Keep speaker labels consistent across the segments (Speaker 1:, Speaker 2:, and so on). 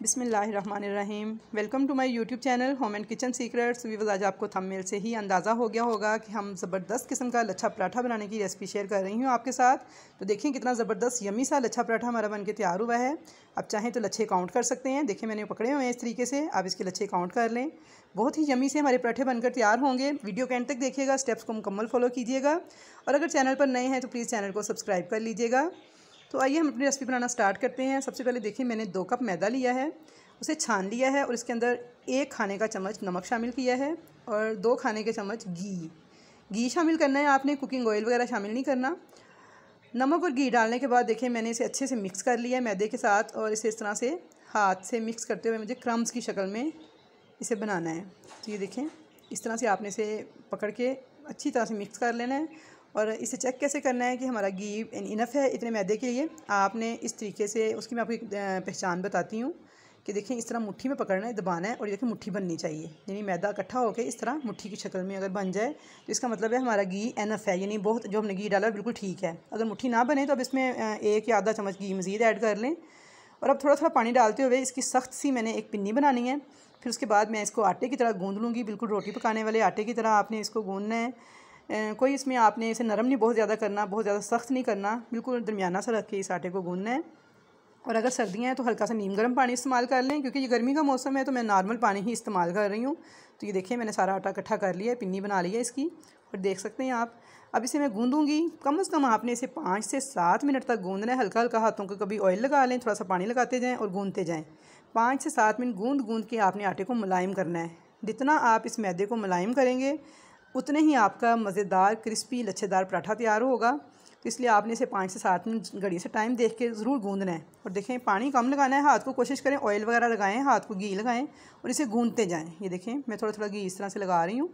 Speaker 1: बिस्मिल्लाहिर्रहमानिर्रहीम। Welcome to my YouTube channel home and kitchen secrets. Viewers, आज आपको thumbnail से ही अंदाज़ा हो गया होगा कि हम ज़बरदस्त किस्म का लच्छा पराठा बनाने की रेसिपी शेयर कर रही हूँ आपके साथ। तो देखिए कितना ज़बरदस्त यमी सा लच्छा पराठा हमारा बनके तैयार हुआ है। अब चाहें तो लच्छे काउंट कर सकते हैं। देखिए मैंने पकड़े हुए हैं इस तरीके से, आप इसके लच्छे काउंट कर लें। बहुत ही यमी से हमारे पराठे बनकर तैयार होंगे। वीडियो के एंड तक देखिएगा, स्टेप्स को मुकम्मल फॉलो कीजिएगा और अगर चैनल पर नए हैं तो प्लीज़ चैनल को सब्सक्राइब कर लीजिएगा। तो आइए हम अपनी रेसिपी बनाना स्टार्ट करते हैं। सबसे पहले देखिए मैंने 2 कप मैदा लिया है, उसे छान लिया है और इसके अंदर 1 खाने का चम्मच नमक शामिल किया है और 2 खाने के चम्मच घी शामिल करना है। आपने कुकिंग ऑयल वगैरह शामिल नहीं करना। नमक और घी डालने के बाद देखिए मैंने इसे अच्छे से मिक्स कर लिया है मैदे के साथ और इसे इस तरह से हाथ से मिक्स करते हुए मुझे क्रम्स की शक्ल में इसे बनाना है। तो ये देखें इस तरह से आपने इसे पकड़ के अच्छी तरह से मिक्स कर लेना है। और इसे चेक कैसे करना है कि हमारा घी इनफ है इतने मैदे के लिए। आपने इस तरीके से, उसकी मैं आपको एक पहचान बताती हूँ कि देखें इस तरह मुट्ठी में पकड़ना है, दबाना है और ये देखिए मुट्ठी बननी चाहिए, यानी मैदा इकट्ठा होकर इस तरह मुट्ठी की शक्ल में अगर बन जाए तो इसका मतलब है हमारा घी इनफ है, यानी बहुत जो हमने घी डाला है बिल्कुल ठीक है। अगर मुट्ठी ना बने तो अब इसमें 1 या आधा चम्मच घी मज़ीद ऐड कर लें और अब थोड़ा थोड़ा पानी डालते हुए इसकी सख्त सी मैंने एक पिन्नी बनानी है। फिर उसके बाद मैं इसको आटे की तरह गूँध लूँगी, बिल्कुल रोटी पकाने वाले आटे की तरह आपने इसको गूँधना है। कोई इसमें आपने इसे नरम नहीं बहुत ज़्यादा करना, बहुत ज़्यादा सख्त नहीं करना, बिल्कुल दरमियाना सा रख के इस आटे को गूँधना है। और अगर सर्दियाँ हैं तो हल्का सा नीम गर्म पानी इस्तेमाल कर लें, क्योंकि ये गर्मी का मौसम है तो मैं नॉर्मल पानी ही इस्तेमाल कर रही हूँ। तो ये देखिए मैंने सारा आटा इकट्ठा कर लिया है, पिन्नी बना ली है इसकी और देख सकते हैं आप। अब इसे मैं गूँधूँगी, कम से कम आपने इसे 5 से 7 मिनट तक गूँधना है। हल्का हल्का हाथों को कभी ऑयल लगा लें, थोड़ा सा पानी लगाते जाएँ और गूँधते जाएँ। 5 से 7 मिनट गूँध के आपने आटे को मुलायम करना है। जितना आप इस मैदे को मुलायम करेंगे उतने ही आपका मज़ेदार क्रिस्पी लच्छेदार पराठा तैयार होगा। तो इसलिए आपने इसे 5 से 7 मिनट घड़ी से टाइम देख के ज़रूर गूँधना है। और देखें पानी कम लगाना है, हाथ को कोशिश करें ऑयल वगैरह लगाएं, हाथ को घी लगाएं और इसे गूँधते जाएं। ये देखें मैं थोड़ा थोड़ा घी इस तरह से लगा रही हूँ।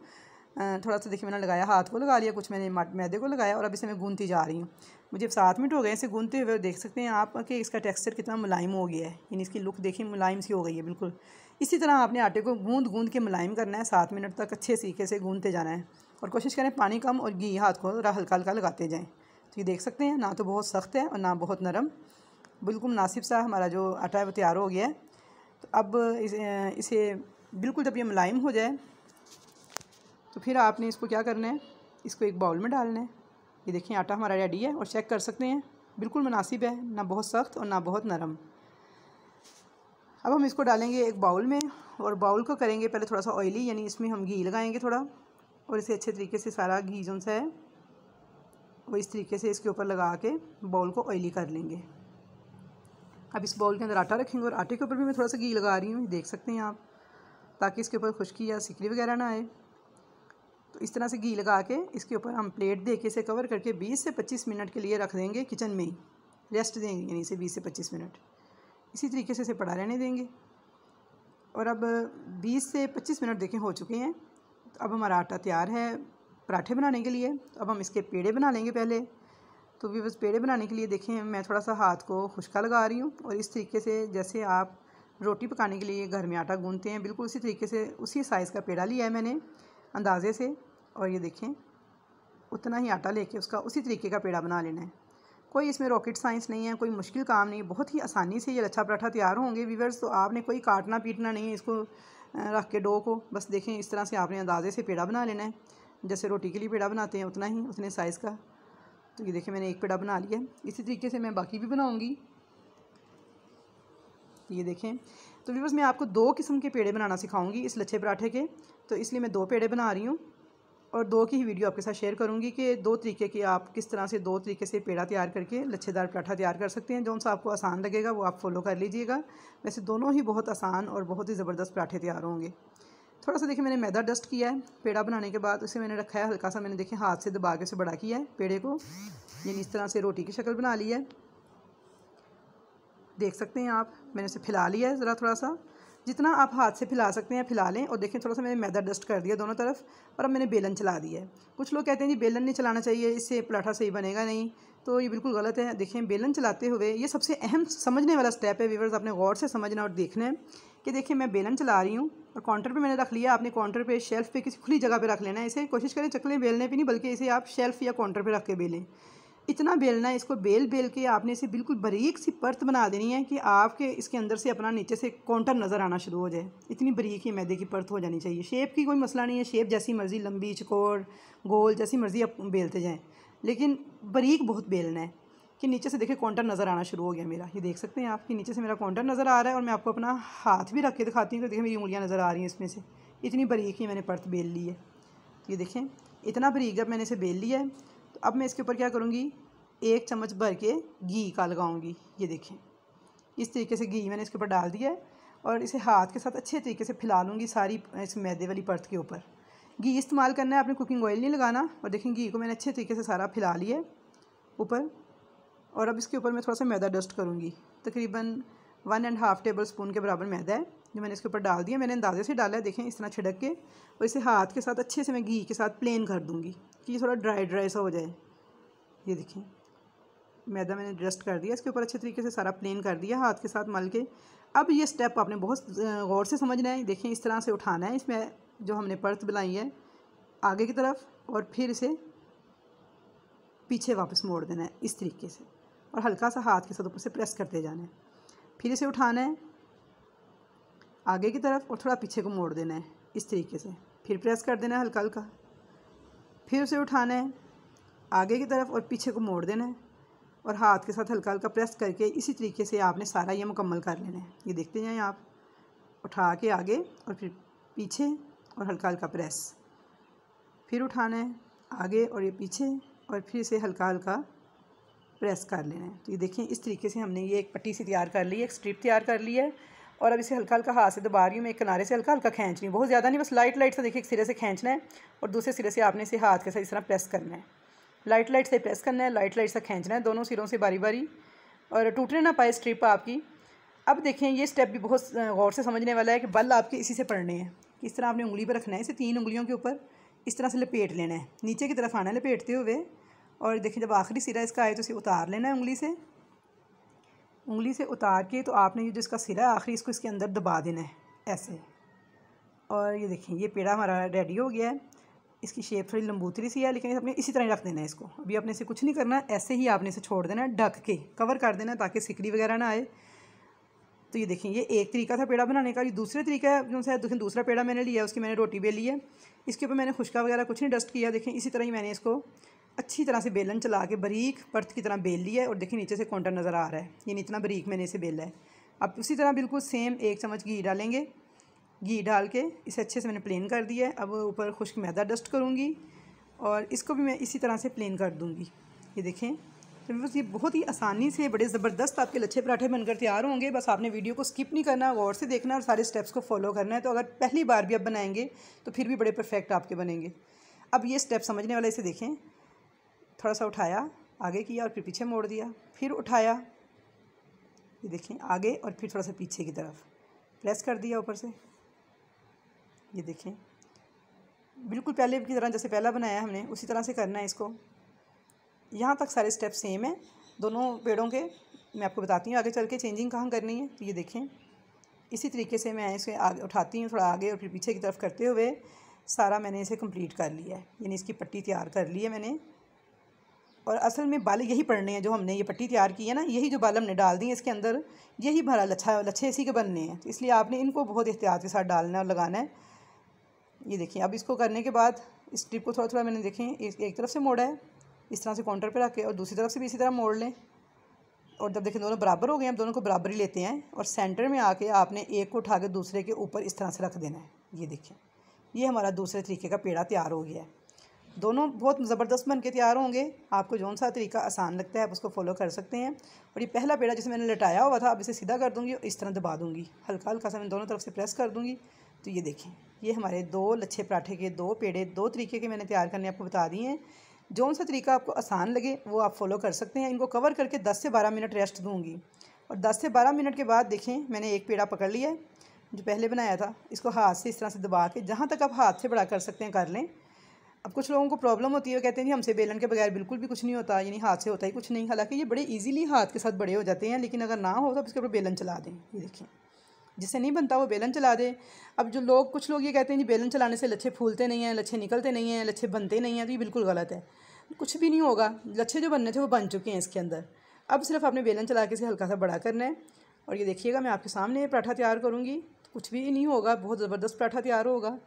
Speaker 1: थोड़ा सा देखिए मैंने लगाया, हाथ को लगा लिया, कुछ मैंने मैदे को लगाया और अब इसे मैं गूँधती जा रही हूँ। मुझे 7 मिनट हो गए इसे गूँधते हुए। देख सकते हैं आप कि इसका टेक्सचर कितना मुलायम हो गया है, यानी इसकी लुक देखिए मुलायम सी हो गई है बिल्कुल। इसी तरह आपने आटे को गूँध के मुलायम करना है, 7 मिनट तक अच्छे तरीके से गूँधते जाना है और कोशिश करें पानी कम और घी हाथ को हल्का हल्का लगाते जाएँ। तो ये देख सकते हैं ना तो बहुत सख्त है और ना बहुत नरम, बिल्कुल मुनासिब सा हमारा जो आटा है वो तैयार हो गया है। तो अब इसे बिल्कुल जब ये मुलायम हो जाए तो फिर आपने इसको क्या करना है, इसको एक बाउल में डालना है। ये देखिए आटा हमारा रेडी है और चेक कर सकते हैं बिल्कुल मुनासिब है, ना बहुत सख्त और ना बहुत नरम। अब हम इसको डालेंगे एक बाउल में और बाउल को करेंगे पहले थोड़ा सा ऑयली, यानी इसमें हम घी लगाएंगे थोड़ा और इसे अच्छे तरीके से सारा घी जो सा है वो इस तरीके से इसके ऊपर लगा के बाउल को ऑयली कर लेंगे। अब इस बाउल के अंदर आटा रखेंगे और आटे के ऊपर भी मैं थोड़ा सा घी लगा रही हूँ, देख सकते हैं आप, ताकि इसके ऊपर खुश्की या सिकरी वगैरह ना आए। तो इस तरह से घी लगा के इसके ऊपर हम प्लेट दे के इसे कवर करके 20 से 25 मिनट के लिए रख देंगे, किचन में ही रेस्ट देंगे, यानी इसे 20 से 25 मिनट इसी तरीके से इसे पड़ा रहने देंगे। और अब 20 से 25 मिनट देखें हो चुके हैं। तो अब हमारा आटा तैयार है पराठे बनाने के लिए। तो अब हम इसके पेड़े बना लेंगे पहले। तो भी बस पेड़े बनाने के लिए देखें मैं थोड़ा सा हाथ को खुश्का लगा रही हूँ और इस तरीके से जैसे आप रोटी पकाने के लिए घर में आटा गूँधते हैं बिल्कुल उसी तरीके से उसी साइज़ का पेड़ा लिया है मैंने अंदाज़े से। और ये देखें उतना ही आटा लेके उसका उसी तरीके का पेड़ा बना लेना है। कोई इसमें रॉकेट साइंस नहीं है, कोई मुश्किल काम नहीं है, बहुत ही आसानी से ये लच्छा पराठा तैयार होंगे व्यूअर्स। तो आपने कोई काटना पीटना नहीं है इसको रख के डो को, बस देखें इस तरह से आपने अंदाज़े से पेड़ा बना लेना है, जैसे रोटी के लिए पेड़ा बनाते हैं उतना ही उतने साइज़ का। तो ये देखिए मैंने एक पेड़ा बना लिया, इसी तरीके से मैं बाकी भी बनाऊंगी। ये देखें तो व्यूअर्स मैं आपको 2 किस्म के पेड़े बनाना सिखाऊंगी इस लच्छे पराठे के। तो इसलिए मैं 2 पेड़े बना रही हूँ और 2 की ही वीडियो आपके साथ शेयर करूँगी कि 2 तरीके की आप किस तरह से 2 तरीके से पेड़ा तैयार करके लच्छेदार पराठा तैयार कर सकते हैं। जो सा आपको आसान लगेगा वो आप फॉलो कर लीजिएगा। वैसे दोनों ही बहुत आसान और बहुत ही ज़बरदस्त पराठे तैयार होंगे। थोड़ा सा देखिए मैंने मैदा डस्ट किया है पेड़ा बनाने के बाद, उसे मैंने रखा है हल्का सा, मैंने देखिए हाथ से दबा के उसे बड़ा किया है पेड़े को, यानी इस तरह से रोटी की शक्ल बना ली है। देख सकते हैं आप मैंने उसे फैला लिया है ज़रा, थोड़ा सा जितना आप हाथ से फैला सकते हैं फैला लें। और देखें थोड़ा सा मैंने मैदा डस्ट कर दिया दोनों तरफ और अब मैंने बेलन चला दिया है। कुछ लोग कहते हैं जी बेलन नहीं चलाना चाहिए, इससे पराठा सही बनेगा नहीं, तो ये बिल्कुल गलत है। देखें बेलन चलाते हुए ये सबसे अहम समझने वाला स्टेप है व्यूअर्स, आपने गौर से समझना और देखना है कि देखिए मैं बेलन चला रही हूँ और काउंटर पे मैंने रख लिया। आपने काउंटर पे शेल्फ़ पे किसी खुली जगह पे रख लेना है इसे, कोशिश करें चकले बेलने पे नहीं बल्कि इसे आप शेल्फ़ या काउंटर पे रख के बेलें। इतना बेलना है इसको, बेल बेल के आपने इसे बिल्कुल बारीक सी परत बना देनी है कि आपके इसके अंदर से अपना नीचे से काउंटर नज़र आना शुरू हो जाए। इतनी बारीक ही मैदे की परत हो जानी चाहिए। शेप की कोई मसला नहीं है, शेप जैसी मर्ज़ी, लंबी, चौकोर, गोल, जैसी मर्ज़ी आप बेलते जाएँ, लेकिन बारीक बहुत बेलना है कि नीचे से देखिए काउंटर नज़र आना शुरू हो गया मेरा। ये देख सकते हैं आप कि नीचे से मेरा काउंटर नज़र आ रहा है। और मैं आपको अपना हाथ भी रख के दिखाती हूँ कि देखिए मेरी उंगलियाँ नज़र आ रही हैं इसमें से। इतनी बारीक ही मैंने परत बेल ली है। तो ये देखें इतना बारीक जब मैंने इसे बेल लिया है, तो अब मैं इसके ऊपर क्या करूँगी, 1 चम्मच भर के घी का लगाऊंगी। ये देखें इस तरीके से घी मैंने इसके ऊपर डाल दिया है और इसे हाथ के साथ अच्छे तरीके से फैला लूँगी सारी इस मैदे वाली परत के ऊपर। घी इस्तेमाल करना है, आपने कुकिंग ऑयल नहीं लगाना। और देखें घी को मैंने अच्छे तरीके से सारा फैला लिया है ऊपर। और अब इसके ऊपर मैं थोड़ा सा मैदा डस्ट करूँगी, तकरीबन 1.5 टेबल स्पून के बराबर मैदा है जो मैंने इसके ऊपर डाल दिया। मैंने अंदाजे से डाला है, देखें इस तरह छिड़क के, और इसे हाथ के साथ अच्छे से मैं घी के साथ प्लेन कर दूँगी कि ये थोड़ा ड्राई ड्राई सा हो जाए। ये देखें मैदा मैंने डस्ट कर दिया, इसके ऊपर अच्छे तरीके से सारा प्लेन कर दिया हाथ के साथ मल के। अब ये स्टेप आपने बहुत गौर से समझना है। देखें इस तरह से उठाना है इसमें जो हमने परत बनाई है आगे की तरफ, और फिर इसे पीछे वापस मोड़ देना है इस तरीके से, और हल्का सा हाथ के साथ ऊपर से प्रेस करते जाना है। फिर इसे उठाना है आगे की तरफ और थोड़ा पीछे को मोड़ देना है इस तरीके से, फिर प्रेस कर देना है हल्का हल्का। फिर उसे उठाना है आगे की तरफ और पीछे को मोड़ देना है, और हाथ के साथ हल्का हल्का प्रेस करके इसी तरीके से आपने सारा ये मुकम्मल कर लेना है। ये देखते जाएँ आप, उठा के आगे और फिर पीछे और हल्का हल्का प्रेस, फिर उठाना है आगे और ये पीछे, और फिर इसे हल्का हल्का प्रेस कर लेना है। तो ये देखें इस तरीके से हमने ये एक पट्टी सी तैयार कर ली है, एक स्ट्रिप तैयार कर ली है। और अब इसे हल्का हल्का हाथ से दबा रही हूँ मैं, एक किनारे से हल्का हल्का खींच रही हूँ, बहुत ज़्यादा नहीं, बस लाइट लाइट से। देखिए एक सिरे से खींचना है और दूसरे सिरे से आपने इसे हाथ के साथ इस तरह प्रेस करना है, लाइट लाइट से प्रेस करना है, लाइट लाइट से खींचना है दोनों सिरों से बारी बारी, और टूटने ना पाए स्ट्रिप आपकी। अब देखें ये स्टेप भी बहुत गौर से समझने वाला है कि बल आपके इसी से पड़ने हैं। इस तरह आपने उंगली पर रखना है, इसे 3 उंगलियों के ऊपर इस तरह से लपेट लेना है, नीचे की तरफ आना है लपेटते हुए। और देखिए जब आखिरी सिरा इसका आए तो इसे उतार लेना है उंगली से उतार के, तो आपने ये जो इसका सिरा है आखिरी, इसको इसके अंदर दबा देना है ऐसे। और ये देखें ये पेड़ा हमारा रेडी हो गया है। इसकी शेप थोड़ी लंबूतरी सी है, लेकिन आपने इसी तरह ही रख देना है इसको। अभी आपने इसे कुछ नहीं करना, ऐसे ही आपने इसे छोड़ देना है, ढक के कवर कर देना है ताकि सिकड़ी वगैरह ना आए। तो ये देखें ये एक तरीका था पेड़ा बनाने का। ये दूसरे तरीका है जो है, देखें दूसरा पेड़ा मैंने लिया, उसकी मैंने रोटी बेली है, इसके ऊपर मैंने खुशका वगैरह कुछ नहीं डस्ट किया। देखें इसी तरह ही मैंने इसको अच्छी तरह से बेलन चला के बारीक परत की तरह बेल लिया है, और देखिए नीचे से काउंटर नज़र आ रहा है, ये इतना बारीक मैंने इसे बेला है। अब उसी तरह बिल्कुल सेम 1 चम्मच घी डालेंगे, घी डाल के इसे अच्छे से मैंने प्लेन कर दिया है। अब ऊपर खुश्क मैदा डस्ट करूँगी और इसको भी मैं इसी तरह से प्लेन कर दूँगी। ये देखें तो बस ये बहुत ही आसानी से बड़े ज़बरदस्त आपके लच्छे पराठे बनकर तैयार होंगे। बस आपने वीडियो को स्किप नहीं करना, गौर से देखना और सारे स्टेप्स को फॉलो करना है। तो अगर पहली बार भी आप बनाएंगे तो फिर भी बड़े परफेक्ट आपके बनेंगे। अब ये स्टेप समझने वाले इसे देखें, थोड़ा सा उठाया आगे किया और फिर पीछे मोड़ दिया, फिर उठाया, ये देखें आगे और फिर थोड़ा सा पीछे की तरफ प्रेस कर दिया ऊपर से। ये देखें बिल्कुल पहले की तरह जैसे पहला बनाया हमने उसी तरह से करना है इसको। यहाँ तक सारे स्टेप सेम है दोनों पेड़ों के। मैं आपको बताती हूँ आगे चल के चेंजिंग कहाँ करनी है। तो ये देखें इसी तरीके से मैं इसे आगे उठाती हूँ, थोड़ा आगे और फिर पीछे की तरफ करते हुए सारा मैंने इसे कंप्लीट कर लिया है, यानी इसकी पट्टी तैयार कर ली है मैंने। और असल में बाल यही पड़ने हैं, जो हमने ये पट्टी तैयार की है ना, यही जो बाल हमने डाल दी है इसके अंदर, यही भरा लच्छे इसी के बनने हैं। तो इसलिए आपने इनको बहुत एहतियात के साथ डालना और लगाना है। ये देखिए अब इसको करने के बाद इस स्ट्रिप को थोड़ा थोड़ा मैंने देखें एक तरफ से मोड़ा है इस तरह से काउंटर पे रख के, और दूसरी तरफ से भी इसी तरह मोड़ लें। और जब देखें दोनों बराबर हो गए, हम दोनों को बराबर ही लेते हैं और सेंटर में आके आपने एक को उठा के दूसरे के ऊपर इस तरह से रख देना है। ये देखें ये हमारा दूसरे तरीके का पेड़ा तैयार हो गया है। दोनों बहुत ज़बरदस्त बन के तैयार होंगे। आपको जौन सा तरीका आसान लगता है आप उसको फॉलो कर सकते हैं। और ये पहला पेड़ा जिसे मैंने लटाया हुआ था, अब इसे सीधा कर दूँगी और इस तरह दबा दूँगी, हल्का हल्का सा मैं दोनों तरफ से प्रेस कर दूँगी। तो ये देखें ये हमारे 2 लच्छे पराठे के 2 पेड़े 2 तरीके के मैंने तैयार करने आपको बता दिए हैं। जौन सा तरीका आपको आसान लगे वो आप फॉलो कर सकते हैं। इनको कवर करके 10 से 12 मिनट रेस्ट दूँगी, और 10 से 12 मिनट के बाद देखें मैंने एक पेड़ा पकड़ लिया है जो पहले बनाया था, इसको हाथ से इस तरह से दबा के जहाँ तक आप हाथ से बड़ा कर सकते हैं कर लें। अब कुछ लोगों को प्रॉब्लम होती है, कहते हैं जी हमसे बेलन के बगैर बिल्कुल भी कुछ नहीं होता, यानी हाथ से होता ही कुछ नहीं। हालांकि ये बड़े इजीली हाथ के साथ बड़े हो जाते हैं, लेकिन अगर ना हो तो इसके ऊपर बेलन चला दें। ये देखिए जिससे नहीं बनता वो बेलन चला दे। अब जो कुछ लोग ये कहते हैं जी बेलन चलाने से लच्छे फूलते नहीं हैं, लच्छे निकलते नहीं हैं, लच्छे बनते नहीं हैं, तो ये बिल्कुल गलत है। कुछ भी नहीं होगा, लच्छे जो बनने थे वो बन चुके हैं इसके अंदर। अब सिर्फ आपने बेलन चला के इसे हल्का सा बड़ा करना है। और ये देखिएगा मैं आपके सामने ये पराठा तैयार करूँगी, कुछ भी नहीं होगा, बहुत ज़बरदस्त पराठा तैयार होगा।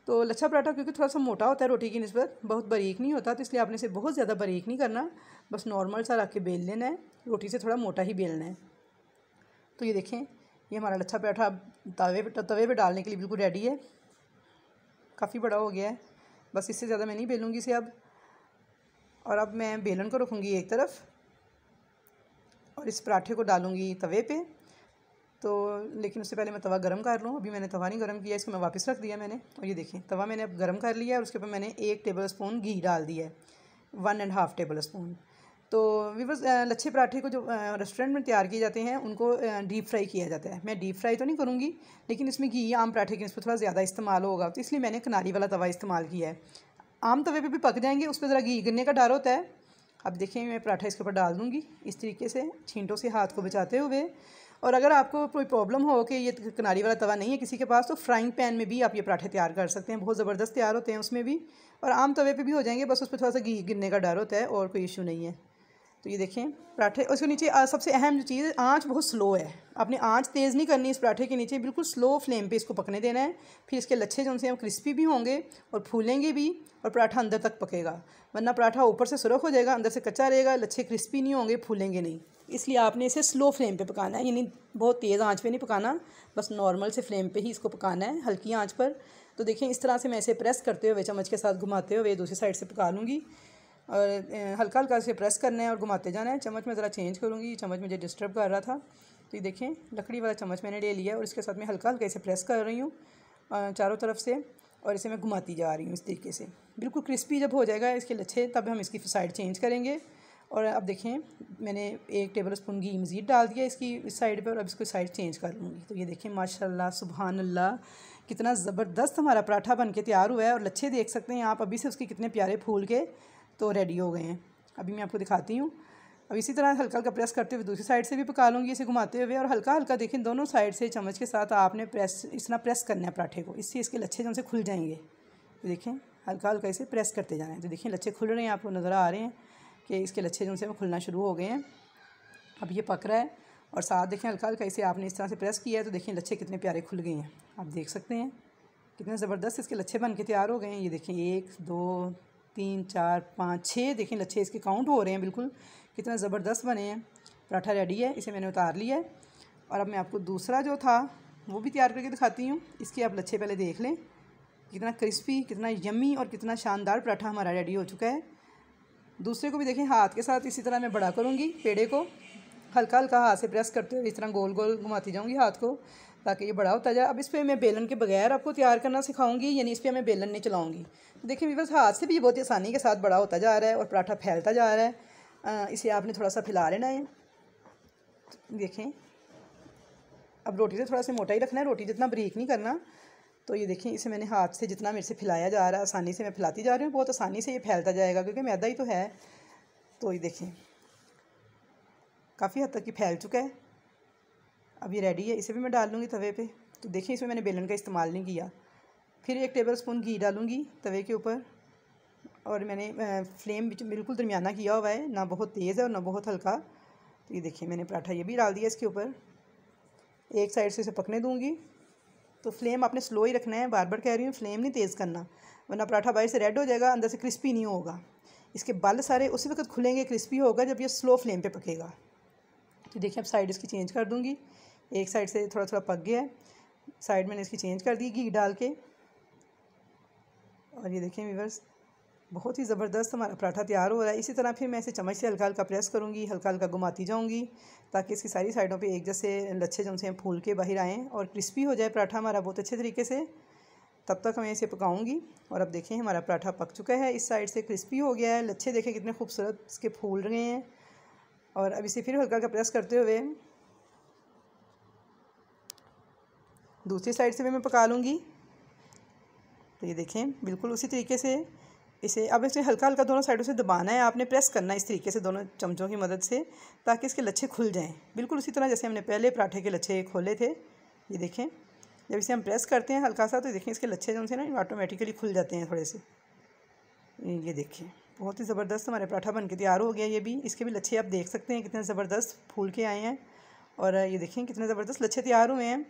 Speaker 1: तो लच्छा पराठा क्योंकि थोड़ा सा मोटा होता है रोटी की निस्बत, बहुत बारीक नहीं होता, तो इसलिए आपने इसे बहुत ज़्यादा बारीक नहीं करना, बस नॉर्मल सा रख के बेल लेना है, रोटी से थोड़ा मोटा ही बेलना है। तो ये देखें, ये हमारा लच्छा पराठा तवे पे डालने के लिए बिल्कुल रेडी है। काफ़ी बड़ा हो गया है, बस इससे ज़्यादा मैं नहीं बेलूँगी इसे अब। और अब मैं बेलन को रखूँगी एक तरफ और इस पराठे को डालूँगी तवे पे। तो लेकिन उससे पहले मैं तवा गरम कर लूँ। अभी मैंने तवा नहीं गरम किया, इसको मैं वापस रख दिया मैंने। और ये देखिए तवा मैंने अब गरम कर लिया है और उसके ऊपर मैंने 1 टेबल स्पून घी डाल दिया है, 1.5 टेबल स्पून। तो वीवर्स, लच्छे पराठे को जो रेस्टोरेंट में तैयार किए जाते हैं उनको डीप फ्राई किया जाता है। मैं डीप फ्राई तो नहीं करूँगी, लेकिन इसमें घी आम पराठे के इसमें थोड़ा ज़्यादा इस्तेमाल होगा, तो इसलिए मैंने किनारी वाला तवा इस्तेमाल किया है। आम तवे पे भी पक जाएंगे, उस पर ज़रा घी गिरने का डर होता है। अब देखिए मैं पराठा इसके ऊपर डाल दूँगी इस तरीके से, छींटों से हाथ को बचाते हुए। और अगर आपको कोई प्रॉब्लम हो कि ये किनारी वाला तवा नहीं है किसी के पास, तो फ्राइंग पैन में भी आप ये पराठे तैयार कर सकते हैं, बहुत ज़बरदस्त तैयार होते हैं उसमें भी। और आम तवे पे भी हो जाएंगे, बस उस पर थोड़ा सा घी गिरने का डर होता है, और कोई इशू नहीं है। तो ये देखें पराठे, उसके नीचे सबसे अहम जो चीज़, आंच बहुत स्लो है। आपने आंच तेज़ नहीं करनी इस पराठे के नीचे, बिल्कुल स्लो फ्लेम पे इसको पकने देना है। फिर इसके लच्छे जो उनसे हम क्रिस्पी भी होंगे और फूलेंगे भी, और पराठा अंदर तक पकेगा। वरना पराठा ऊपर से सुरख हो जाएगा, अंदर से कच्चा रहेगा, लच्छे क्रिस्पी नहीं होंगे, फूलेंगे नहीं। इसलिए आपने इसे स्लो फ्लेम पे पकाना है, यानी बहुत तेज़ आंच पे नहीं पकाना, बस नॉर्मल से फ्लेम पे ही इसको पकाना है, हल्की आंच पर। तो देखें इस तरह से मैं इसे प्रेस करते हुए, चम्मच के साथ घुमाते हुए दूसरी साइड से पका लूँगी। और हल्का हल्का से प्रेस करना है और घुमाते जाना है। चम्मच में ज़रा चेंज करूँगी, चम्मच मुझे डिस्टर्ब कर रहा था। तो ये देखें लकड़ी वाला चम्मच मैंने ले लिया और इसके साथ मैं हल्का हल्का इसे प्रेस कर रही हूँ चारों तरफ से, और इसे मैं घुमाती जा रही हूँ इस तरीके से। बिल्कुल क्रिस्पी जब हो जाएगा इसके लच्छे, तब हम इसकी साइड चेंज करेंगे। और अब देखें मैंने 1 टेबल स्पून घी मज़ीद डाल दिया इसकी इस साइड पर, और अब इसको साइड चेंज कर लूँगी। तो ये देखें माशाल्लाह सुभान अल्लाह, कितना ज़बरदस्त हमारा पराठा बन के तैयार हुआ है। और लच्छे देख सकते हैं आप, अभी से उसके कितने प्यारे फूल के तो रेडी हो गए हैं। अभी मैं आपको दिखाती हूँ। अब इसी तरह हल्का हल्का प्रेस करते हुए दूसरी साइड से भी पका लूँगी इसे घुमाते हुए। और हल्का हल्का देखें दोनों साइड से चम्मच के साथ आपने इस तरह प्रेस करना है पराठे को, इससे इसके लच्छे जो से खुल जाएंगे। तो देखें हल्का हल्का इसे प्रेस करते जाना है। तो देखें लच्छे खुल रहे हैं, आपको नज़र आ रहे हैं कि इसके लच्छे जो से वो खुलना शुरू हो गए हैं। अब ये पक रहा है और साथ देखें हल्का हल्का इसे आपने इस तरह से प्रेस किया है, तो देखें लच्छे कितने प्यारे खुल गए हैं। आप देख सकते हैं कितने ज़बरदस्त इसके लच्छे बन के तैयार हो गए हैं। ये देखें 1 2 3 4 5 6 देखें लच्छे इसके काउंट हो रहे हैं, बिल्कुल कितना ज़बरदस्त बने हैं। पराठा रेडी है, इसे मैंने उतार लिया है। और अब मैं आपको दूसरा जो था वो भी तैयार करके दिखाती हूँ। इसके आप लच्छे पहले देख लें, कितना क्रिस्पी, कितना यम्मी और कितना शानदार पराठा हमारा रेडी हो चुका है। दूसरे को भी देखें हाथ के साथ इसी तरह मैं बड़ा करूँगी पेड़े को, हल्का हल्का हाथ से प्रेस करते हुए इस तरह गोल गोल घुमाती जाऊँगी हाथ को, ताकि ये बड़ा होता जाए। अब इस पर मैं बेलन के बगैर आपको तैयार करना सिखाऊंगी, यानी इस पर मैं बेलन नहीं चलाऊंगी। तो देखिए व्यूअर्स, हाथ से भी ये बहुत आसानी के साथ बड़ा होता जा रहा है और पराठा फैलता जा रहा है। इसे आपने थोड़ा सा फैला लेना है। देखें अब रोटी से थोड़ा सा मोटा ही रखना है, रोटी जितना बारीक नहीं करना। तो ये देखें इसे मैंने हाथ से जितना मेरे से फैलाया जा रहा है आसानी से मैं फैलाती जा रही हूँ, बहुत आसानी से ये फैलता जाएगा क्योंकि मैदा ही तो है। तो ये देखें काफ़ी हद तक ये फैल चुका है। अब ये रेडी है, इसे भी मैं डाल लूँगी तवे पे। तो देखिए इसमें मैंने बेलन का इस्तेमाल नहीं किया। फिर 1 टेबल स्पून घी डालूँगी तवे के ऊपर, और मैंने फ्लेम बिल्कुल दरमियाना किया हुआ है, ना बहुत तेज़ है और ना बहुत हल्का। तो ये देखिए मैंने पराठा ये भी डाल दिया इसके ऊपर, एक साइड से इसे पकने दूँगी। तो फ्लेम आपने स्लो ही रखना है, बार बार कह रही हूँ फ्लेम नहीं तेज़ करना, वरना पराठा बाहर से रेड हो जाएगा, अंदर से क्रिस्पी नहीं होगा। इसके बल सारे उसी वक्त खुलेंगे, क्रिस्पी होगा जब ये स्लो फ्लेम पे पकेगा। तो देखिए अब साइड इसकी चेंज कर दूँगी, एक साइड से थोड़ा थोड़ा पक गया है, साइड मैंने इसकी चेंज कर दी घी डाल के। और ये देखें व्यूअर्स, बहुत ही ज़बरदस्त हमारा पराठा तैयार हो रहा है। इसी तरह फिर मैं इसे चम्मच से हल्का हल्का प्रेस करूँगी, हल्का हल्का घुमाती जाऊँगी, ताकि इसकी सारी साइडों पे एक जैसे लच्छे जो से फूल के बाहर आएँ और क्रिस्पी हो जाए पराठा हमारा बहुत अच्छे तरीके से। तब तक मैं इसे पकाऊँगी। और अब देखें हमारा पराठा पक चुका है, इस साइड से क्रिस्पी हो गया है, लच्छे देखें कितने खूबसूरत इसके फूल रहे हैं। और अब इसे फिर हल्का हल्का प्रेस करते हुए दूसरी साइड से भी मैं पका लूँगी। तो ये देखें बिल्कुल उसी तरीके से इसे अब इसे हल्का हल्का दोनों साइडों से दबाना है, आपने प्रेस करना है इस तरीके से दोनों चमचों की मदद से, ताकि इसके लच्छे खुल जाएं, बिल्कुल उसी तरह जैसे हमने पहले पराठे के लच्छे खोले थे। ये देखें जब इसे हम प्रेस करते हैं हल्का सा, तो देखें इसके लच्छे जो से ना ऑटोमेटिकली खुल जाते हैं थोड़े से। ये देखें बहुत ही ज़बरदस्त हमारे पराठा बन के तैयार हो गया। ये भी, इसके भी लच्छे आप देख सकते हैं कितने ज़बरदस्त फूल के आए हैं। और ये देखें कितने ज़बरदस्त लच्छे तैयार हुए हैं।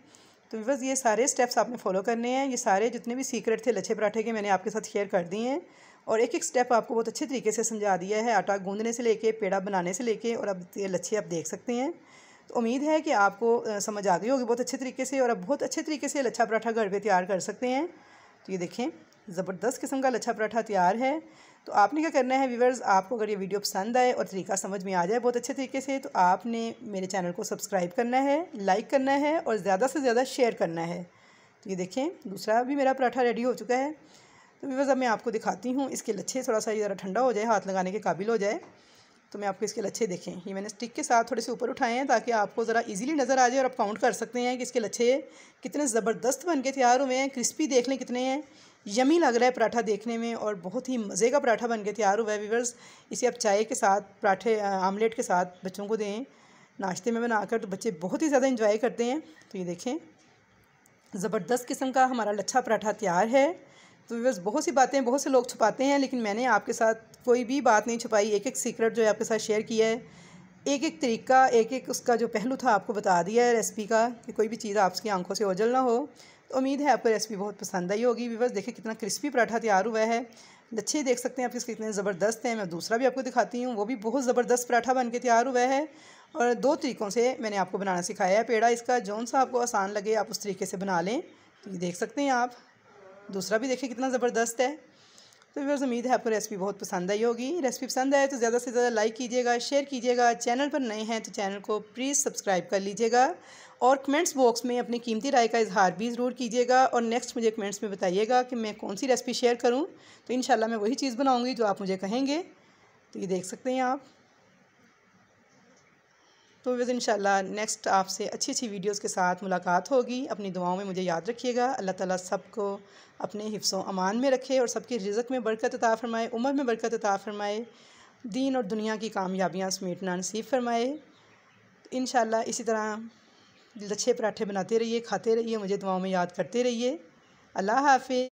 Speaker 1: तो बस ये सारे स्टेप्स आपने फॉलो करने हैं। ये सारे जितने भी सीक्रेट थे लच्छे पराठे के मैंने आपके साथ शेयर कर दिए हैं। और एक एक स्टेप आपको बहुत अच्छे तरीके से समझा दिया है, आटा गूंदने से लेके, पेड़ा बनाने से लेके। और अब ये लच्छे आप देख सकते हैं। तो उम्मीद है कि आपको समझ आ गई होगी बहुत अच्छे तरीके से, और अब बहुत अच्छे तरीके से लच्छा पराठा घर पे तैयार कर सकते हैं। तो ये देखें ज़बरदस्त किस्म का लच्छा पराठा तैयार है। तो आपने क्या करना है व्यूअर्स, आपको अगर ये वीडियो पसंद आए और तरीका समझ में आ जाए बहुत अच्छे तरीके से, तो आपने मेरे चैनल को सब्सक्राइब करना है, लाइक करना है और ज़्यादा से ज़्यादा शेयर करना है। तो ये देखें दूसरा भी मेरा पराठा रेडी हो चुका है। तो व्यूअर्स अब मैं आपको दिखाती हूँ इसके लच्छे, थोड़ा सा ये ज़रा ठंडा हो जाए, हाथ लगाने के काबिल हो जाए, तो मैं आपको इसके लच्छे देखें। ये मैंने स्टिक के साथ थोड़े से ऊपर उठाए हैं ताकि आपको ज़रा इजीली नज़र आ जाए और आप काउंट कर सकते हैं कि इसके लच्छे कितने ज़बरदस्त बन के तैयार हुए हैं। क्रिस्पी देख लें कितने हैं, यमी लग रहा है पराठा देखने में, और बहुत ही मज़े का पराठा बन के तैयार हुआ है व्यूअर्स। इसे आप चाय के साथ, पराठे आमलेट के साथ बच्चों को दें नाश्ते में बनाकर, तो बच्चे बहुत ही ज़्यादा इंजॉय करते हैं। तो ये देखें ज़बरदस्त किस्म का हमारा लच्छा पराठा तैयार है। तो व्यूअर्स बहुत सी बातें बहुत से लोग छुपाते हैं, लेकिन मैंने आपके साथ कोई भी बात नहीं छुपाई। एक एक सीक्रेट जो है आपके साथ शेयर किया है, एक एक तरीका, एक एक उसका जो पहलू था आपको बता दिया है रेसिपी का, कि कोई भी चीज़ आपकी आंखों से ओझल ना हो। तो उम्मीद है आपको रेसिपी बहुत पसंद आई होगी। व्यूअर्स देखिए कितना क्रिस्पी पराठा तैयार हुआ है। लच्छे देख सकते हैं आप इसके कितने ज़बरदस्त हैं। मैं दूसरा भी आपको दिखाती हूँ, वो भी बहुत ज़बरदस्त पराठा बन के तैयार हुआ है। और दो तरीक़ों से मैंने आपको बनाना सिखाया है पेड़ा। इसका जौन सा आपको आसान लगे आप उस तरीके से बना लें। तो ये देख सकते हैं आप, दूसरा भी देखिए कितना ज़बरदस्त है। तो व्यूअर्स उम्मीद है आपको रेसिपी बहुत पसंद आई होगी। रेसिपी पसंद आए तो ज़्यादा से ज़्यादा लाइक कीजिएगा, शेयर कीजिएगा। चैनल पर नए हैं तो चैनल को प्लीज़ सब्सक्राइब कर लीजिएगा, और कमेंट्स बॉक्स में अपनी कीमती राय का इजहार भी ज़रूर कीजिएगा। और नेक्स्ट मुझे कमेंट्स में बताइएगा कि मैं कौन सी रेसिपी शेयर करूँ, तो इंशाल्लाह मैं वही चीज़ बनाऊँगी जो आप मुझे कहेंगे। तो ये देख सकते हैं आप। तो व्यूअर्स इंशाल्लाह नेक्स्ट आपसे अच्छी अच्छी वीडियोस के साथ मुलाकात होगी। अपनी दुआओं में मुझे याद रखिएगा। अल्लाह ताला सबको अपने हिफ्ज़ अमान में रखे और सबके रिज़्क़ में बरकत अता फ़रमाए, उम्र में बरकत अता फ़रमाए, दीन और दुनिया की कामयाबियाँ समेटना नसीब फ़रमाए। इंशाल्लाह इसी तरह लच्छे पराठे बनाते रहिए, खाते रहिए, मुझे दुआओं में याद करते रहिए। अल्लाह हाफ़िज़।